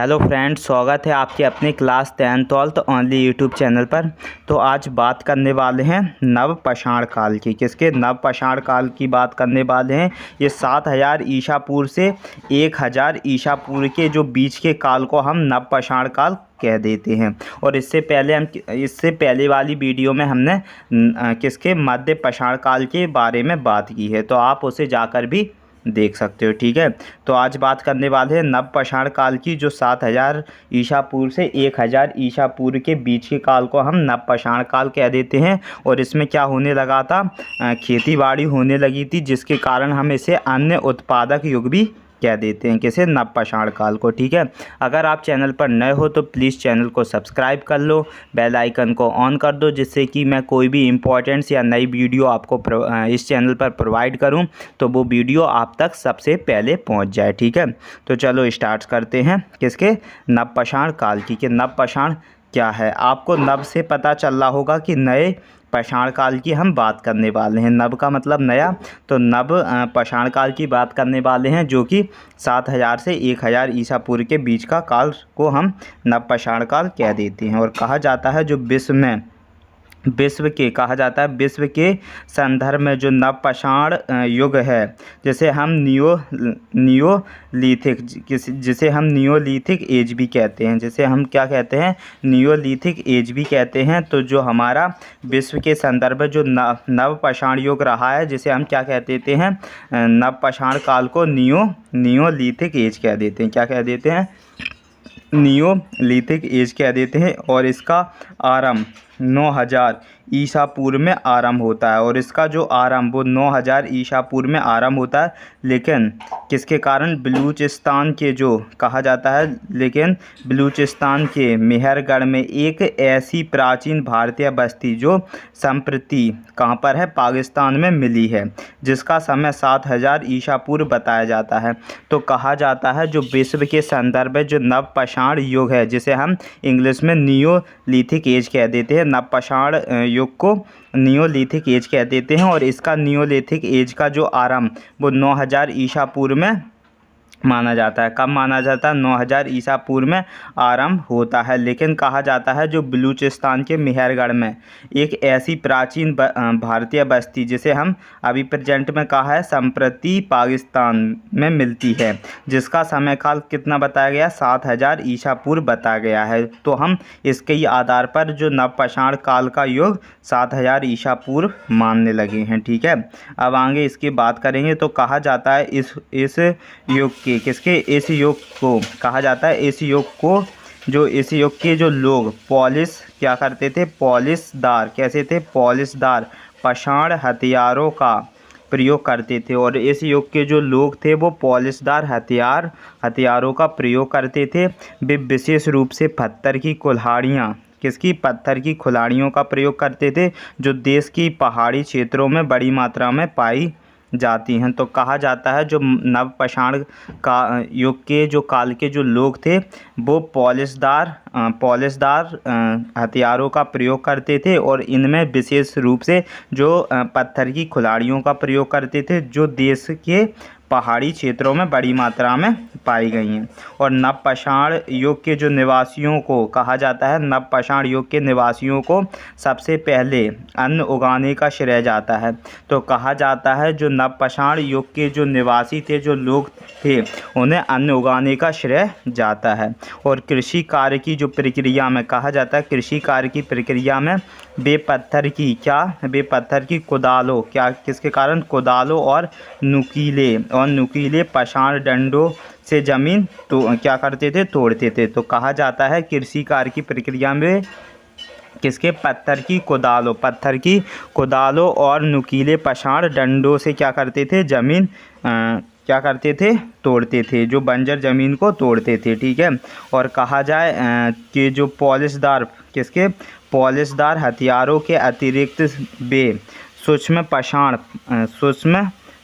Hello friends, स्वागत है आपके अपने class 10th only YouTube channel पर। तो आज बात करने वाले हैं नवपाषाण काल की। किसके? नवपाषाण काल की बात करने वाले हैं। ये 7000 ईसा पूर्व से 1000 ईसा पूर्व के जो बीच के काल को हम नवपाषाण काल कह देते हैं। और इससे पहले वाली वीडियो में हमने किसके मध्य पाषाण काल के बारे में बात की है, तो आप उसे जाकर भी देख सकते हो। ठीक है, तो आज बात करने वाले हैं नवपाषाण काल की, जो 7000 ईसा पूर्व से 1000 ईसा पूर्व के बीच के काल को हम नवपाषाण काल कह देते हैं। और इसमें क्या होने लगा था? खेती बाड़ी होने लगी थी, जिसके कारण हम इसे अन्न उत्पादक युग भी कह देते हैं। किसे? नवपाषाण काल को। ठीक है, अगर आप चैनल पर नए हो तो प्लीज़ चैनल को सब्सक्राइब कर लो, बेल आइकन को ऑन कर दो, जिससे कि मैं कोई भी इम्पोर्टेंट्स या नई वीडियो आपको इस चैनल पर प्रोवाइड करूं तो वो वीडियो आप तक सबसे पहले पहुंच जाए। ठीक है, तो चलो स्टार्ट करते हैं किसके? नवपाषाण काल की। कि नवपाषाण क्या है? आपको नव से पता चल रहा होगा कि नए पाषाण काल की हम बात करने वाले हैं। नव का मतलब नया, तो नव पाषाण काल की बात करने वाले हैं, जो कि 7000 से 1000 ईसा पूर्व के बीच का काल को हम नवपाषाण काल कह देते हैं। और कहा जाता है जो विश्व के संदर्भ में जो नवपाषाण युग है, जिसे हम नियोलिथिक एज भी कहते हैं। जिसे हम क्या कहते हैं? नियोलिथिक एज भी कहते हैं। तो जो हमारा विश्व के संदर्भ में जो नवपाषाण युग रहा है, जिसे हम क्या कह देते हैं? नवपाषाण काल को नियोलिथिक एज कह देते हैं। क्या कह देते हैं? नियोलिथिक एज कह देते हैं। और इसका आरंभ 9000 ईसा पूर्व में आरंभ होता है। और इसका जो आरंभ वो 9000 ईसा पूर्व में आरंभ होता है, लेकिन किसके कारण? बलूचिस्तान के जो कहा जाता है, लेकिन बलूचिस्तान के मेहरगढ़ में एक ऐसी प्राचीन भारतीय बस्ती जो संप्रति कहाँ पर है? पाकिस्तान में मिली है, जिसका समय 7000 ईसा पूर्व बताया जाता है। तो कहा जाता है जो विश्व के संदर्भ में जो नवपाषाण युग है, जिसे हम इंग्लिश में नियोलिथिक एज कह देते हैं, नवपाषाण युग को नियोलिथिक एज कह देते हैं। और इसका नियोलिथिक एज का जो आरंभ वो 9000 ईसा पूर्व में माना जाता है। कब माना जाता है? 9000 ईसा पूर्व में आरंभ होता है। लेकिन कहा जाता है जो बलूचिस्तान के मेहरगढ़ में एक ऐसी प्राचीन भारतीय बस्ती, जिसे हम अभी प्रेजेंट में कहा है संप्रति पाकिस्तान में मिलती है, जिसका समय काल कितना बताया गया? 7000 ईसा पूर्व बताया गया है। तो हम इसके ही आधार पर जो नवपाषाण काल का युग 7000 ईसा पूर्व मानने लगे हैं। ठीक है, अब आगे इसकी बात करेंगे। तो कहा जाता है इस युग के किसके? इस युग को कहा जाता है, इस युग के जो लोग पॉलिश क्या करते थे? पॉलिशदार। कैसे थे? पॉलिशदार पाषाण हथियारों का प्रयोग करते थे। और इस युग के जो लोग थे वो पॉलिशदार हथियारों का प्रयोग करते थे। वे विशेष रूप से पत्थर की कुल्हाड़ियाँ पत्थर की कुल्हाड़ियों का प्रयोग करते थे, जो देश की पहाड़ी क्षेत्रों में बड़ी मात्रा में पाई जाती हैं। तो कहा जाता है जो नवपाषाण का युग के जो काल के जो लोग थे वो पॉलिशदार हथियारों का प्रयोग करते थे। और इनमें विशेष रूप से जो पत्थर की कुल्हाड़ियों का प्रयोग करते थे, जो देश के पहाड़ी क्षेत्रों में बड़ी मात्रा में पाई गई हैं। और नवपाषाण युग के जो निवासियों को कहा जाता है, नवपाषाण युग के निवासियों को सबसे पहले अन्न उगाने का श्रेय जाता है। तो कहा जाता है जो नवपाषाण युग के जो निवासी थे, जो लोग थे, उन्हें अन्न उगाने का श्रेय जाता है। और कृषि कार्य की जो प्रक्रिया में कहा जाता है, कृषि कार्य की प्रक्रिया में वे पत्थर की कुदालों किसके कारण? कुदालों और नुकीले पाषाण डंडों से जमीन तो क्या करते थे? तोड़ते थे। तो कहा जाता है कृषि कार्य की प्रक्रिया में किसके? पत्थर की कुदालों और नुकीले पाषाण डंडों से क्या करते थे? जमीन तोड़ते थे, जो बंजर ज़मीन को तोड़ते थे। ठीक है, और कहा जाए कि जो पॉलिशदार हथियारों के अतिरिक्त वे सूक्ष्म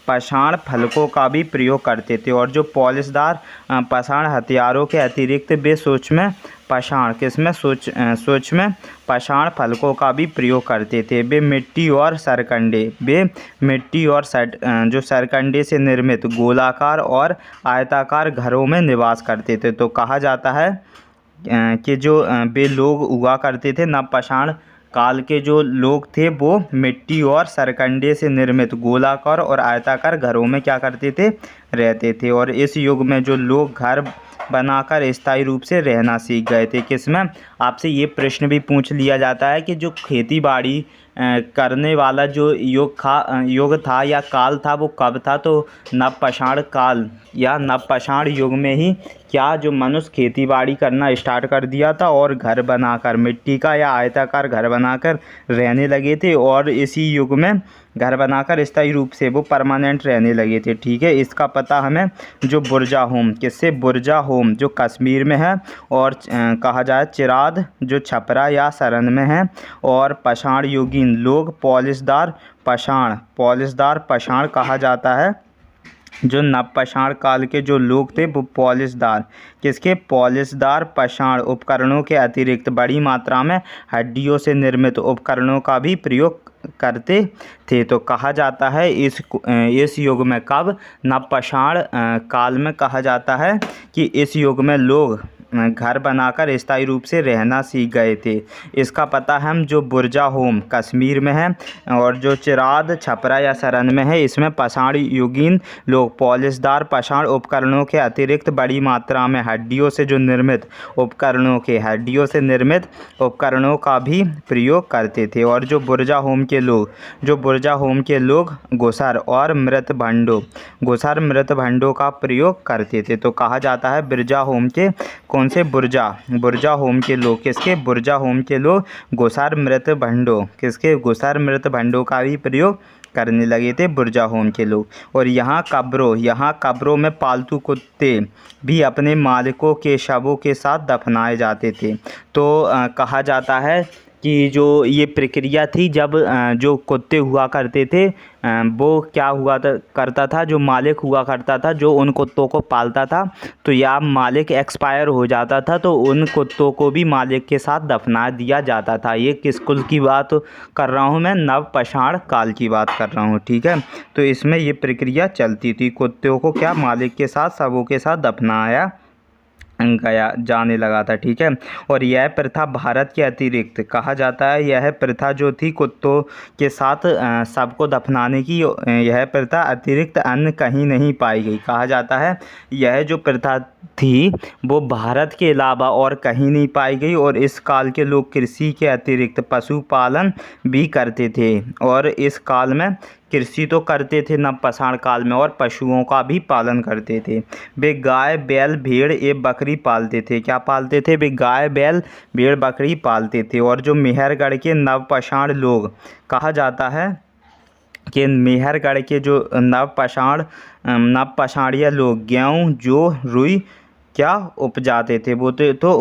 पाषाण फलकों का भी प्रयोग करते थे। और जो पॉलिशदार पाषाण हथियारों के अतिरिक्त वे सूक्ष्म पाषाण सूक्ष्म पाषाण फलकों का भी प्रयोग करते थे। वे मिट्टी और सरकंडे से निर्मित गोलाकार और आयताकार घरों में निवास करते थे। तो कहा जाता है कि जो वे लोग हुआ करते थे, नवपाषाण काल के जो लोग थे वो मिट्टी और सरकंडे से निर्मित गोलाकार और आयताकार घरों में क्या करते थे, रहते थे। और इस युग में जो लोग घर बनाकर स्थायी रूप से रहना सीख गए थे। किसमें? आपसे ये प्रश्न भी पूछ लिया जाता है कि जो खेती बाड़ी करने वाला जो युग था या काल था वो कब था? तो नवपाषाण काल या नवपाषाण युग में ही क्या जो मनुष्य खेती बाड़ी करना स्टार्ट कर दिया था और घर बनाकर मिट्टी का या आयताकार घर बनाकर रहने लगे थे। और इसी युग में घर बनाकर स्थायी रूप से वो परमानेंट रहने लगे थे। ठीक है, इसका पता हमें जो बुर्जाहोम, किससे? बुर्जाहोम जो कश्मीर में है, और कहा जाए चिराद जो छपरा या सरन में है। और पाषाण युगीन लोग पॉलिशदार पाषाण कहा जाता है। जो नवपाषाण काल के जो लोग थे वो पॉलिशदार पाषाण उपकरणों के अतिरिक्त बड़ी मात्रा में हड्डियों से निर्मित उपकरणों का भी प्रयोग करते थे। तो कहा जाता है इस युग में कब? नवपाषाण काल में कहा जाता है कि इस युग में लोग घर बनाकर स्थायी रूप से रहना सीख गए थे। इसका पता हम जो बुर्जाहोम कश्मीर में है और जो चिराद छपरा या सरन में है, इसमें पाषाण युगीन लोग पॉलिशदार पाषाण उपकरणों के अतिरिक्त बड़ी मात्रा में हड्डियों से निर्मित उपकरणों का भी प्रयोग करते थे। और जो बुर्जाहोम के लोग घुसर और मृत भंडों का प्रयोग करते थे। तो कहा जाता है बुर्जाहोम के कौन से? बुर्जाहोम के लोग किसके? बुर्जाहोम के लोग घुसर मृत भंडों का भी प्रयोग करने लगे थे बुर्जाहोम के लोग। और यहाँ कब्रों में पालतू कुत्ते भी अपने मालिकों के शवों के साथ दफनाए जाते थे। तो कहा जाता है कि जो ये प्रक्रिया थी, जब जो कुत्ते हुआ करते थे वो क्या करता था, जो मालिक हुआ करता था जो उन कुत्तों को पालता था, तो या मालिक एक्सपायर हो जाता था तो उन कुत्तों को भी मालिक के साथ दफना दिया जाता था। ये किस कुल की बात कर रहा हूँ मैं? नवपाषाण काल की बात कर रहा हूँ। ठीक है, तो इसमें ये प्रक्रिया चलती थी, कुत्तों को क्या मालिक के साथ शवों के साथ दफनाया जाने लगा था। ठीक है, और यह प्रथा भारत के अतिरिक्त कहा जाता है, यह प्रथा जो थी कुत्तों के साथ सबको दफनाने की, यह प्रथा अतिरिक्त अन्य कहीं नहीं पाई गई। कहा जाता है यह जो प्रथा थी वो भारत के अलावा और कहीं नहीं पाई गई। और इस काल के लोग कृषि के अतिरिक्त पशुपालन भी करते थे। और इस काल में कृषि तो करते थे नवपाषाण काल में, और पशुओं का भी पालन करते थे। वे गाय बैल भेड़ एवं बकरी पालते थे। क्या पालते थे? वे गाय बैल भेड़ बकरी पालते थे। और जो मेहरगढ़ के नवपाषाण लोग, कहा जाता है कि मेहरगढ़ के जो नवपाषाणीय लोग गेहूँ जौ रुई क्या उपजाते थे? वो तो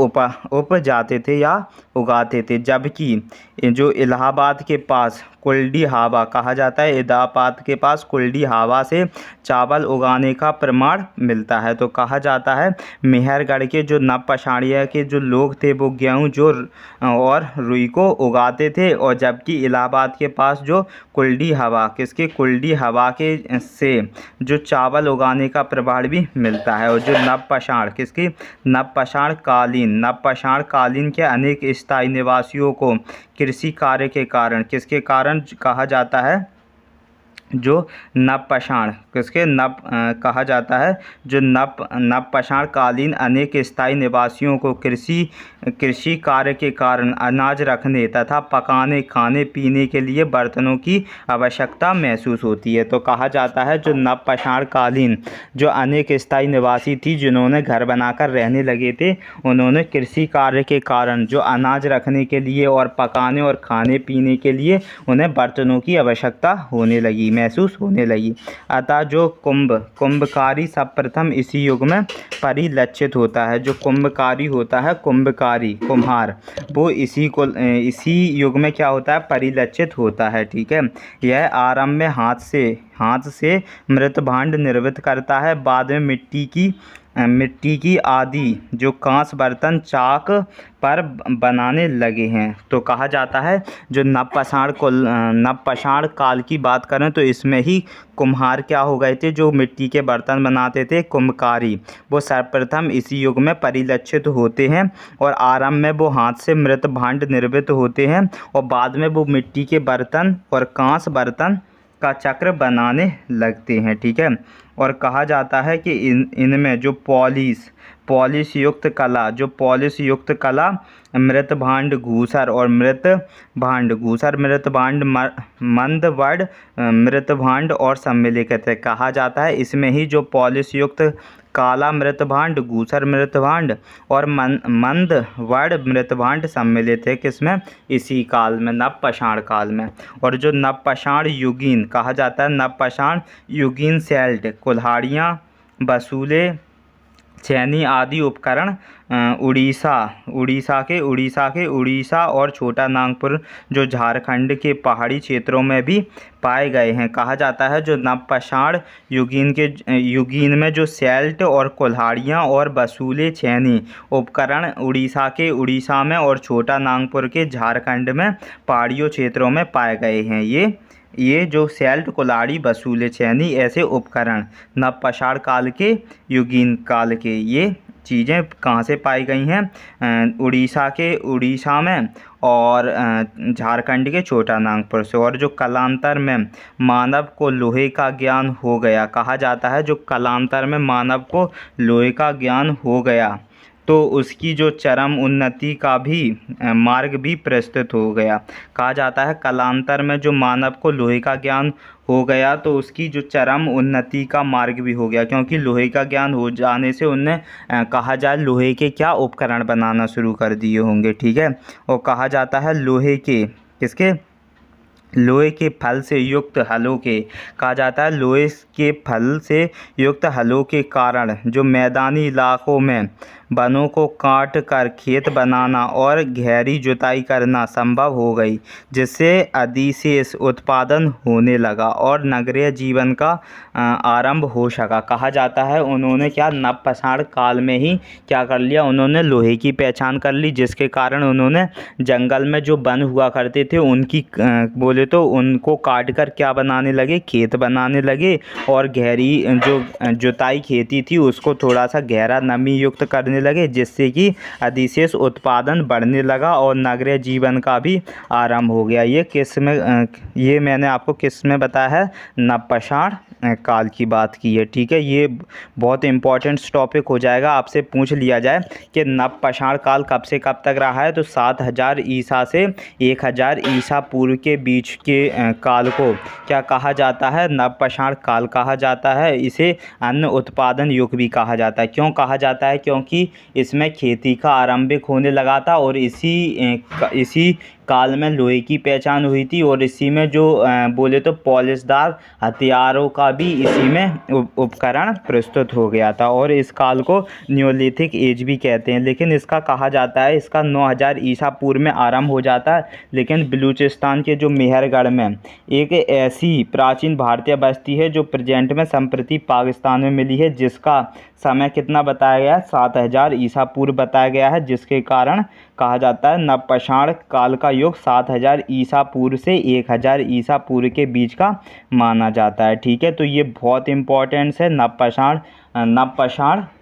उपजाते थे या उगाते थे। जबकि जो इलाहाबाद के पास कुल्डी हावा, कहा जाता है इलाहाबाद के पास कुल्डी हावा से चावल उगाने का प्रमाण मिलता है। तो कहा जाता है मेहरगढ़ के जो नवपाषाणीय के जो लोग थे वो गेहूँ जो और रुई को उगाते थे। और जबकि इलाहाबाद के पास जो कुल्डी हवा के से जो चावल उगाने का प्रमाण भी मिलता है। और जो नवपाषाण कालीन के अनेक स्थायी निवासियों को कृषि कार्य के कारण, किसके कारण कहा जाता है? जो नवपाषाण कहा जाता है जो नवपाषाण कालीन अनेक स्थायी निवासियों को कृषि कार्य के कारण अनाज रखने तथा पकाने खाने पीने के लिए बर्तनों की आवश्यकता महसूस होती है। तो कहा जाता है जो नवपाषाण कालीन जो अनेक स्थायी निवासी थी जिन्होंने घर बनाकर रहने लगे थे, उन्होंने कृषि कार्य के कारण जो अनाज रखने के लिए और पकाने और खाने पीने के लिए उन्हें बर्तनों की आवश्यकता होने लगी, महसूस होने लगी। अतः जो कुंभकारी सर्वप्रथम इसी युग में परिलक्षित होता है। जो कुंभकारी होता है, कुंभकारी कुम्हार, वो इसी युग में क्या होता है, परिलक्षित होता है। ठीक है, यह आरंभ में हाथ से मृत भांड निर्मित करता है। बाद में मिट्टी की आदि जो कांस बर्तन चाक पर बनाने लगे हैं। तो कहा जाता है जो नवपाषाण काल की बात करें तो इसमें ही कुम्हार क्या हो गए थे, जो मिट्टी के बर्तन बनाते थे, कुम्भकारी, वो सर्वप्रथम इसी युग में परिलक्षित होते हैं। और आरंभ में वो हाथ से मृत भांड निर्मित होते हैं और बाद में वो मिट्टी के बर्तन और कांस बर्तन का चक्र बनाने लगते हैं। ठीक है, और कहा जाता है कि इनमें जो पॉलिश युक्त कला मृत भांड घूसर और मृत भांड मंद वर्ड मृत भांड और सम्मिलित है। कहा जाता है इसमें ही जो पॉलिश युक्त काला मृत भांड, घूसर मृत भांड और मंद वर्ड मृत भांड सम्मिलित है। किसमें? इसी काल में, नवपाषाण काल में। और जो नवपाषाण युगीन कहा जाता है, नवपाषाण युगीन सैल्ट, कुल्हाड़ियाँ, बसूले, छेनी आदि उपकरण उड़ीसा और छोटा नागपुर जो झारखंड के पहाड़ी क्षेत्रों में भी पाए गए हैं। कहा जाता है जो नवपाषाण युगीन में जो सैल्ट और कुल्हाड़ियाँ और बसूले छेनी उपकरण उड़ीसा में और छोटा नागपुर के झारखंड में पहाड़ियों क्षेत्रों में पाए गए हैं। ये जो सैल्ट, कुल्हाड़ी, बसूले, छेनी ऐसे उपकरण नवपाषाण काल के, युगीन काल के, ये चीज़ें कहाँ से पाई गई हैं? उड़ीसा में और झारखंड के छोटा नागपुर से। और जो कालांतर में मानव को लोहे का ज्ञान हो गया, कहा जाता है जो कालांतर में मानव को लोहे का ज्ञान हो गया तो उसकी जो चरम उन्नति का भी मार्ग भी प्रस्तुत हो गया। कहा जाता है कालांतर में जो मानव को लोहे का ज्ञान हो गया तो उसकी जो चरम उन्नति का मार्ग भी हो गया, क्योंकि लोहे का ज्ञान हो जाने से उनने कहा जाए लोहे के क्या उपकरण बनाना शुरू कर दिए होंगे। ठीक है, और कहा जाता है लोहे के फल से युक्त हलों के, कहा जाता है लोहे के फल से युक्त हलों के कारण जो मैदानी इलाकों में वनों को काट कर खेत बनाना और गहरी जुताई करना संभव हो गई, जिससे अधिशेष उत्पादन होने लगा और नगरीय जीवन का आरंभ हो सका। कहा जाता है उन्होंने क्या, नवपाषाण काल में ही क्या कर लिया, उन्होंने लोहे की पहचान कर ली, जिसके कारण उन्होंने जंगल में जो वन हुआ करते थे उनकी बोले तो उनको काट कर क्या बनाने लगे, खेत बनाने लगे और गहरी जो जुताई खेती थी उसको थोड़ा सा गहरा नमी युक्त करने लगे, जिससे कि अधिशेष उत्पादन बढ़ने लगा और नगरीय जीवन का भी आरंभ हो गया। ये मैंने आपको किस में बताया है, नवपाषाण काल की बात की है। ठीक है, ये बहुत इंपॉर्टेंट टॉपिक हो जाएगा, आपसे पूछ लिया जाए कि नवपाषाण काल कब से कब तक रहा है, तो 7000 ईसा से 1000 ईसा पूर्व के बीच के काल को क्या कहा जाता है, नवपाषाण काल कहा जाता है। इसे अन्न उत्पादन युग भी कहा जाता है। क्यों कहा जाता है? क्योंकि इसमें खेती का आरंभिक होने लगा था और इसी काल में लोहे की पहचान हुई थी और इसी में जो बोले तो पॉलिशदार हथियारों का भी इसी में उपकरण प्रस्तुत हो गया था और इस काल को न्योलिथिक एज भी कहते हैं। लेकिन इसका कहा जाता है इसका 9000 ईसा पूर्व में आरंभ हो जाता है, लेकिन बलूचिस्तान के जो मेहरगढ़ में एक ऐसी प्राचीन भारतीय बस्ती है जो प्रेजेंट में संप्रति पाकिस्तान में मिली है, जिसका समय कितना बताया गया है, 7000 ईसा पूर्व बताया गया है, जिसके कारण कहा जाता है नवपाषाण काल का युग 7000 ईसा पूर्व से 1000 ईसा पूर्व के बीच का माना जाता है। ठीक है, तो ये बहुत इंपॉर्टेंट है नवपाषाण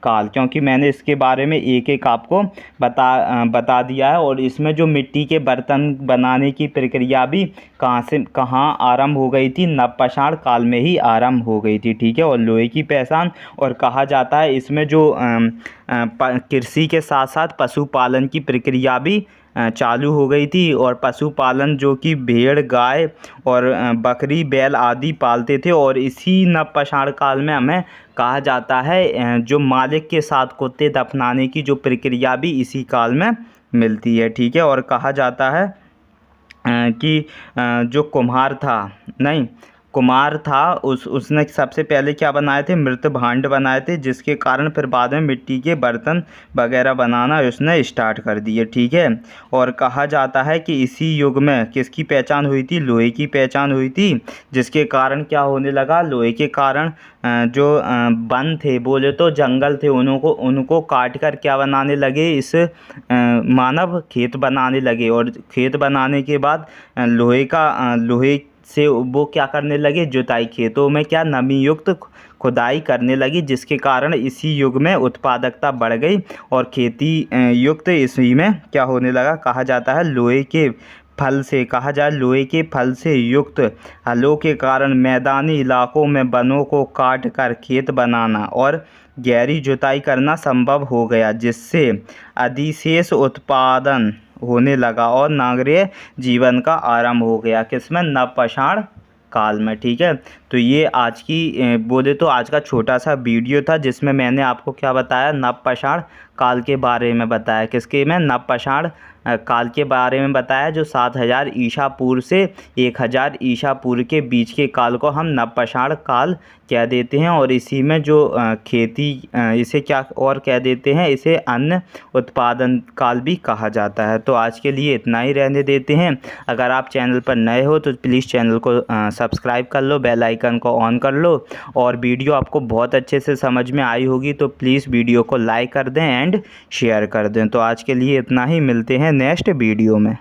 काल, क्योंकि मैंने इसके बारे में एक आपको बता दिया है। और इसमें जो मिट्टी के बर्तन बनाने की प्रक्रिया भी कहाँ आरंभ हो गई थी, नवपाषाण काल में ही आरंभ हो गई थी। ठीक है, और लोहे की पहचान, और कहा जाता है इसमें जो कृषि के साथ साथ पशुपालन की प्रक्रिया भी चालू हो गई थी। और पशुपालन जो कि भेड़, गाय और बकरी, बैल आदि पालते थे, और इसी नवपाषाण काल में हमें कहा जाता है जो मालिक के साथ कुत्ते दफनाने की जो प्रक्रिया भी इसी काल में मिलती है। ठीक है, और कहा जाता है कि जो कुम्हार था कुमार था उसने सबसे पहले क्या बनाए थे, मृत भांड बनाए थे, जिसके कारण फिर बाद में मिट्टी के बर्तन वगैरह बनाना उसने स्टार्ट कर दिए। ठीक है, और कहा जाता है कि इसी युग में किसकी पहचान हुई थी, लोहे की पहचान हुई थी, जिसके कारण क्या होने लगा, लोहे के कारण जो वन थे, बोले तो जंगल थे, उनको काट कर क्या बनाने लगे, इस मानव खेत बनाने लगे। और खेत बनाने के बाद लोहे से वो क्या करने लगे, जुताई, खेतों में क्या नमी युक्त खुदाई करने लगी, जिसके कारण इसी युग में उत्पादकता बढ़ गई और खेती युक्त इसी में क्या होने लगा, कहा जाता है लोहे के फल से, कहा जाए लोहे के फल से युक्त हलों के कारण मैदानी इलाकों में वनों को काट कर खेत बनाना और गहरी जुताई करना संभव हो गया, जिससे अधिशेष उत्पादन होने लगा और नागरीय जीवन का आरंभ हो गया, किसमें, नवपाषाण काल में। ठीक है, तो ये आज की बोले तो आज का छोटा सा वीडियो था, जिसमें मैंने आपको क्या बताया, नवपाषाण काल के बारे में बताया। किसके में, नवपाषाण काल के बारे में बताया, जो 7000 ईसा पूर्व से 1000 ईसा पूर्व के बीच के काल को हम नवपाषाण काल कह देते हैं। और इसी में जो खेती, इसे क्या और कह देते हैं, इसे अन्न उत्पादन काल भी कहा जाता है। तो आज के लिए इतना ही रहने देते हैं। अगर आप चैनल पर नए हो तो प्लीज़ चैनल को सब्सक्राइब कर लो, बेल आइकन को ऑन कर लो, और वीडियो आपको बहुत अच्छे से समझ में आई होगी तो प्लीज़ वीडियो को लाइक कर दें एंड शेयर कर दें। तो आज के लिए इतना ही, मिलते हैं नेक्स्ट वीडियो में।